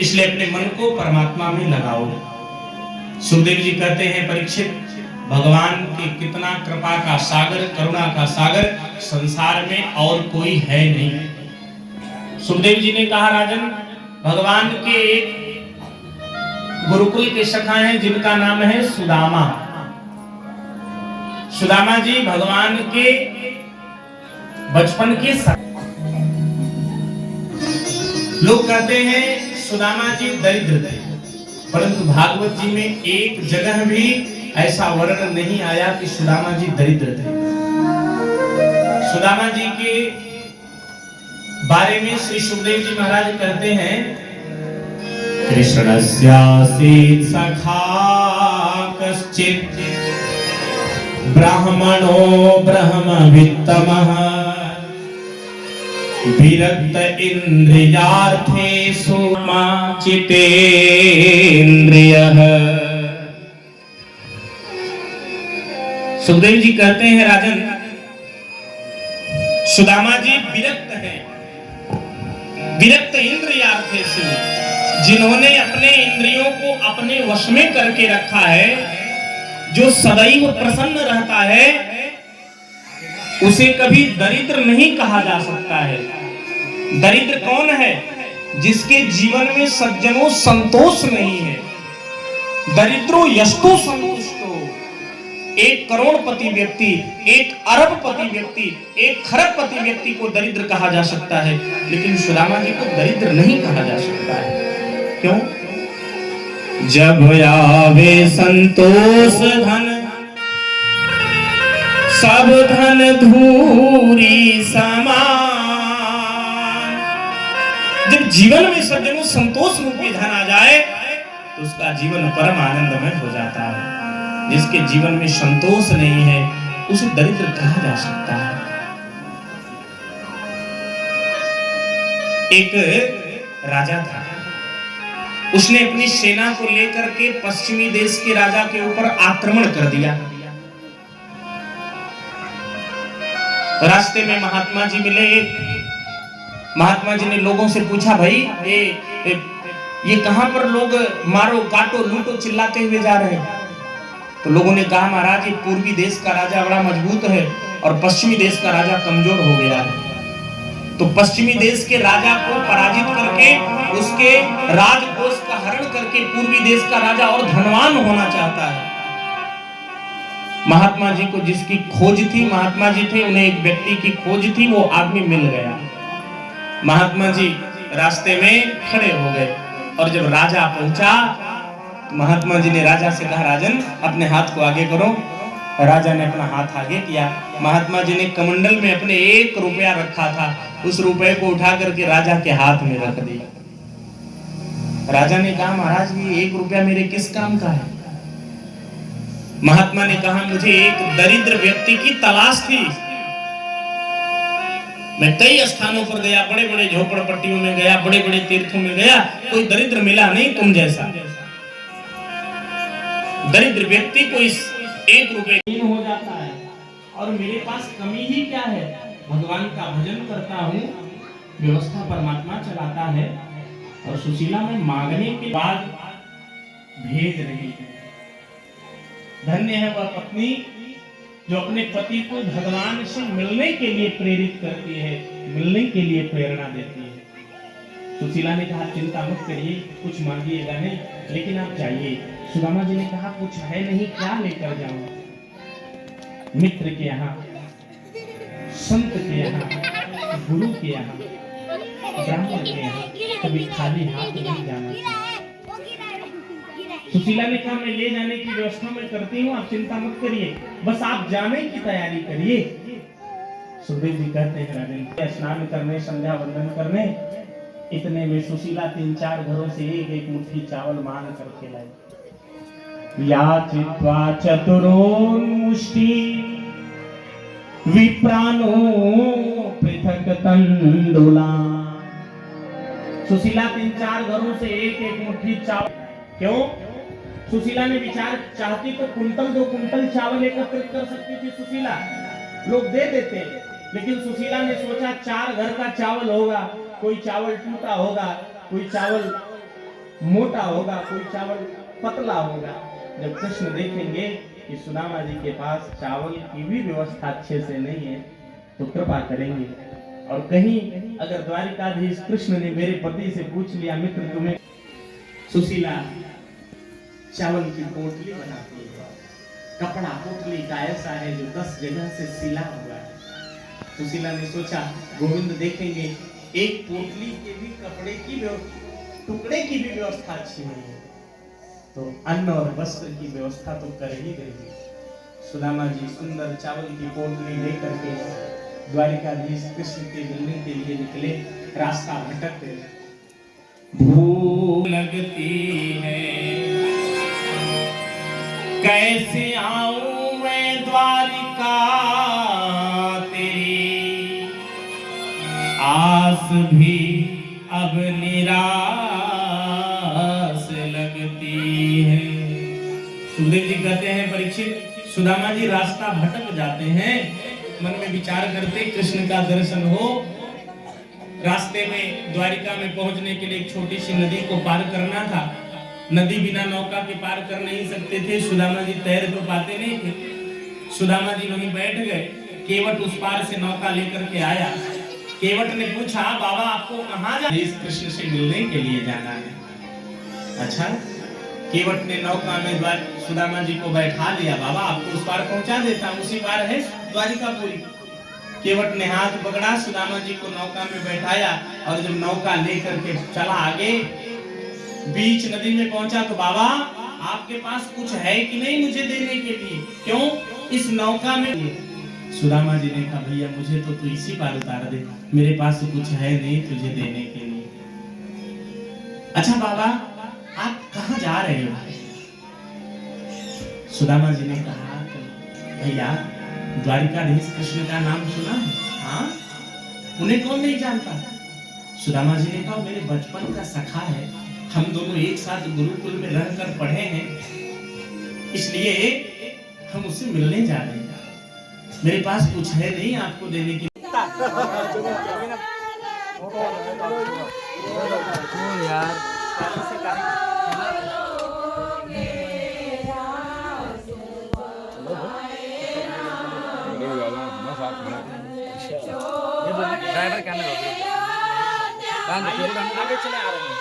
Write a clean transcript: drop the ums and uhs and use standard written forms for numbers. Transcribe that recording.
इसलिए अपने मन को परमात्मा में लगाओ। सुखदेव जी कहते हैं, परीक्षित, भगवान के कितना कृपा का सागर, करुणा का सागर संसार में और कोई है नहीं। सुखदेव जी ने कहा, राजन, भगवान के एक गुरुकुल के सखा हैं जिनका नाम है सुदामा। सुदामा जी भगवान के बचपन के सखा। लोग कहते हैं सुदामा जी दरिद्र थे, परंतु भागवत जी में एक जगह भी ऐसा वर्णन नहीं आया कि सुदामा जी दरिद्र थे। सुदामा जी के बारे में श्री सुखदेव जी महाराज कहते हैं, कृष्णस्यासीत् सखा कश्चित् ब्राह्मणो ब्रह्मवित्तमः विरक्त इंद्रियार्थेषु चितेन्द्रियः। सुखदेव जी कहते हैं, राजन, सुदामा जी विरक्त हैं, विरक्त इंद्रियार्थेषु, जिन्होंने अपने इंद्रियों को अपने वश में करके रखा है, जो सदैव प्रसन्न रहता है, उसे कभी दरिद्र नहीं कहा जा सकता है। दरिद्र कौन है? जिसके जीवन में सज्जनों संतोष नहीं है। दरिद्रो यस्तो संतुष्टो। एक करोड़पति व्यक्ति, एक अरबपति व्यक्ति, एक खरबपति व्यक्ति को दरिद्र कहा जा सकता है, लेकिन सुदामा जी को दरिद्र नहीं कहा जा सकता है। क्यों? जब आवे संतोष धन, सब धन धूरी समान। जब जीवन में सज्जनों संतोष रूपी धन आ जाए तो उसका जीवन परम आनंदमय हो जाता है। जिसके जीवन में संतोष नहीं है उसे दरिद्र कहा जा सकता है। एक राजा था, उसने अपनी सेना को लेकर के पश्चिमी देश के राजा के ऊपर आक्रमण कर दिया। रास्ते में महात्मा जी मिले। महात्मा जी ने लोगों से पूछा, भाई ये कहां पर लोग मारो काटो लूटो चिल्लाते हुए जा रहे हैं? तो लोगों ने कहा, महाराज, ये पूर्वी देश का राजा बड़ा मजबूत है और पश्चिमी देश का राजा कमजोर हो गया है। तो पश्चिमी देश के राजा को पराजित करके उसके राजकोष का हरण करके पूर्वी देश का राजा और धनवान होना चाहता है। महात्मा जी को जिसकी खोज थी, महात्मा जी थे, उन्हें एक व्यक्ति की खोज थी, वो आदमी मिल गया। महात्मा जी रास्ते में खड़े हो गए और जब राजा पहुंचा तो महात्मा जी ने राजा से कहा, राजन, अपने हाथ को आगे करो। राजा ने अपना हाथ आगे किया। महात्मा जी ने कमंडल में अपने 1 रुपया रखा था, उस रुपए को उठा करके राजा के हाथ में रख दिया। राजा ने कहा, महाराज, ये 1 रुपया मेरे किस काम का है? महात्मा ने कहा, मुझे एक दरिद्र व्यक्ति की तलाश थी। मैं कई स्थानों पर गया, बड़े बड़े झोपड़पट्टियों में गया, बड़े बड़े तीर्थों में गया, कोई दरिद्र मिला नहीं तुम जैसा। दरिद्र व्यक्ति को इस 1 रुपये हो जाता है और मेरे पास कमी ही क्या है? भगवान का भजन करता हूँ, व्यवस्था परमात्मा चलाता है और सुशीला में मांगने के बाद भेज रही है। धन्य है वह पत्नी जो अपने पति को भगवान से मिलने के लिए प्रेरित करती है, मिलने के लिए प्रेरणा देती है। सुशीला ने कहा, चिंता मत करिए, कुछ मांगिएगा नहीं, लेकिन आप जाइए। सुदामा जी ने कहा, कुछ है नहीं, क्या लेकर जाऊं? मित्र के यहाँ, संत के यहाँ, गुरु के यहाँ, ब्राह्मण के यहाँ कभी खाली हाथ नहीं जाना चाहिए। सुशीला ने कहा, मैं ले जाने की व्यवस्था मैं करती हूँ, आप चिंता मत करिए, बस आप जाने की तैयारी करिए। सुखदेव जी कहते हैं, राजन, स्नान करने, संध्या वंदन करने, इतने में सुशीला 3-4 घरों से एक मुट्ठी चावल मांग करके लाई। याचित्वा चतुरोन्मुष्टि विप्रानो पृथक तंडुला। सुशीला 3-4 घरों से एक मुट्ठी चावल। क्यों? सुशीला ने विचार, चाहती तो कुंटल 2 कुंटल चावल एकत्रित कर सकती थी सुशीला, लोग दे देते, लेकिन सुशीला ने सोचा 4 घर का चावल होगा, कोई चावल टूटा होगा, कोई चावल मोटा होगा, कोई चावल पतला होगा। जब कृष्ण देखेंगे कि सुदामा जी के पास चावल की भी व्यवस्था अच्छे से नहीं है तो कृपा करेंगे। और कहीं अगर द्वारिकाधीश कृष्ण ने मेरे पति से पूछ लिया, मित्र तुम्हें, सुशीला चावल की पोटली बनाती है, कपड़ा पोटली का ऐसा है जो 10 जगह से सिला हुआ है। सुशीला ने सोचा गोविंद देखेंगे एक पोटली के भी कपड़े की टुकड़े की भी व्यवस्था अच्छी नहीं है, तो अन्न और वस्त्र की व्यवस्था तो कर ही देंगे। सुदामा जी सुंदर चावल की पोटली लेकर के द्वारिकाधीश कृष्ण के मिलने के लिए निकले। रास्ता भटक गए, भूख लगती है, कैसे आऊं मैं द्वारिका तेरी, आस भी अब निराश लगती है। सुखदेव जी कहते हैं परीक्षित, सुदामा जी रास्ता भटक जाते हैं, मन में विचार करते कृष्ण का दर्शन हो। रास्ते में द्वारिका में पहुंचने के लिए एक छोटी सी नदी को पार करना था। नदी बिना नौका के पार कर नहीं सकते थे, सुदामा जी तैर तो पाते नहीं थे। सुदामा जी वहीं बैठ गए। केवट उस पार से नौका लेकर के आया। केवट ने पूछा, बाबा आपको कहाँ जाना है? इस कृष्ण से मिलने के लिए जाना है। अच्छा, केवट ने नौका में सुदामा जी को बैठा लिया। बाबा आपको उस पार पहुंचा देता हूं, उसी पार है द्वारिकापुरी। केवट ने हाथ पकड़ा, सुदामा जी को नौका में बैठाया और जब नौका लेकर के चला आगे, बीच नदी में पहुंचा तो बाबा आपके पास कुछ है कि नहीं मुझे देने के लिए? क्यों इस नौका में? सुदामा जी ने कहा भैया मुझे तो तू इसी पार उतार दे, मेरे पास तो कुछ है नहीं तुझे देने के लिए। अच्छा बाबा आप कहाँ जा रहे हो? सुदामा जी ने कहा भैया द्वारिकाधीश कृष्ण का नाम सुना है? हाँ, उन्हें कौन नहीं जानता? सुदामा जी ने कहा मेरे बचपन का सखा है, हम दोनों एक साथ गुरुकुल में रहकर पढ़े हैं, इसलिए हम उससे मिलने जा रहे हैं। मेरे पास कुछ है नहीं आपको देने की। यार ड्राइवर क्या आगे चले आ रहे हैं।